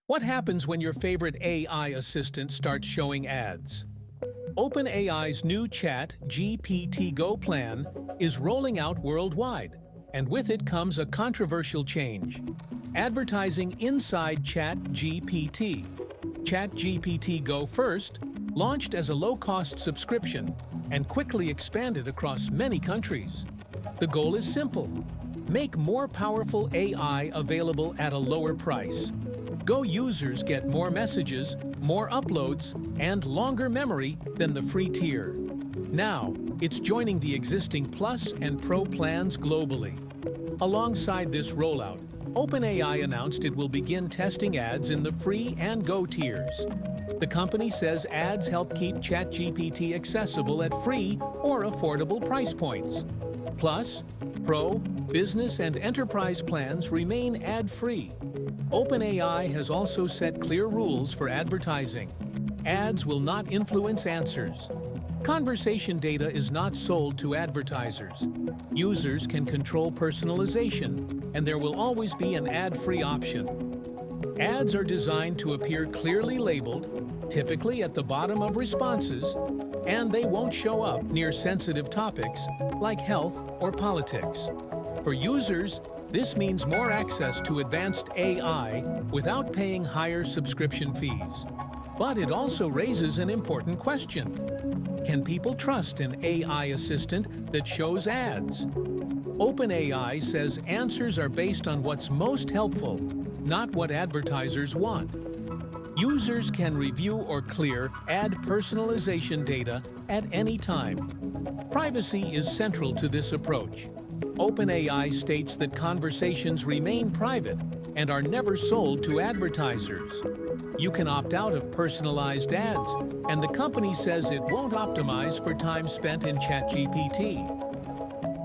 What happens when your favorite AI assistant starts showing ads? OpenAI's new ChatGPT Go plan is rolling out worldwide, and with it comes a controversial change: advertising inside ChatGPT. ChatGPT Go first launched as a low-cost subscription and quickly expanded across many countries. The goal is simple: make more powerful AI available at a lower price. Go users get more messages, more uploads, and longer memory than the free tier. Now, it's joining the existing Plus and Pro plans globally. Alongside this rollout, OpenAI announced it will begin testing ads in the free and Go tiers. The company says ads help keep ChatGPT accessible at free or affordable price points. Plus, Pro, Business, and Enterprise plans remain ad-free. OpenAI has also set clear rules for advertising. Ads will not influence answers. Conversation data is not sold to advertisers. Users can control personalization, and there will always be an ad-free option. Ads are designed to appear clearly labeled, typically at the bottom of responses, and they won't show up near sensitive topics like health or politics. For users, this means more access to advanced AI without paying higher subscription fees. But it also raises an important question: can people trust an AI assistant that shows ads? OpenAI says answers are based on what's most helpful, not what advertisers want. Users can review or clear ad personalization data at any time. Privacy is central to this approach. OpenAI states that conversations remain private and are never sold to advertisers. You can opt out of personalized ads, and the company says it won't optimize for time spent in ChatGPT.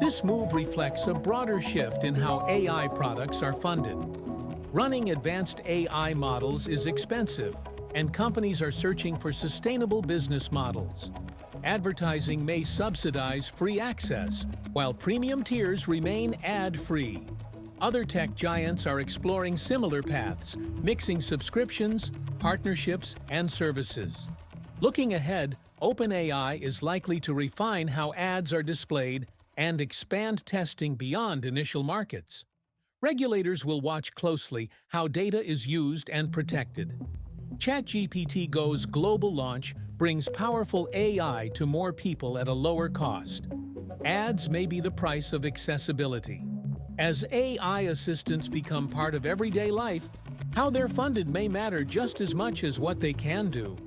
This move reflects a broader shift in how AI products are funded. Running advanced AI models is expensive, and companies are searching for sustainable business models. Advertising may subsidize free access, while premium tiers remain ad-free. Other tech giants are exploring similar paths, mixing subscriptions, partnerships, and services. Looking ahead, OpenAI is likely to refine how ads are displayed and expand testing beyond initial markets. Regulators will watch closely how data is used and protected. ChatGPT Go's global launch brings powerful AI to more people at a lower cost. Ads may be the price of accessibility. As AI assistants become part of everyday life, how they're funded may matter just as much as what they can do.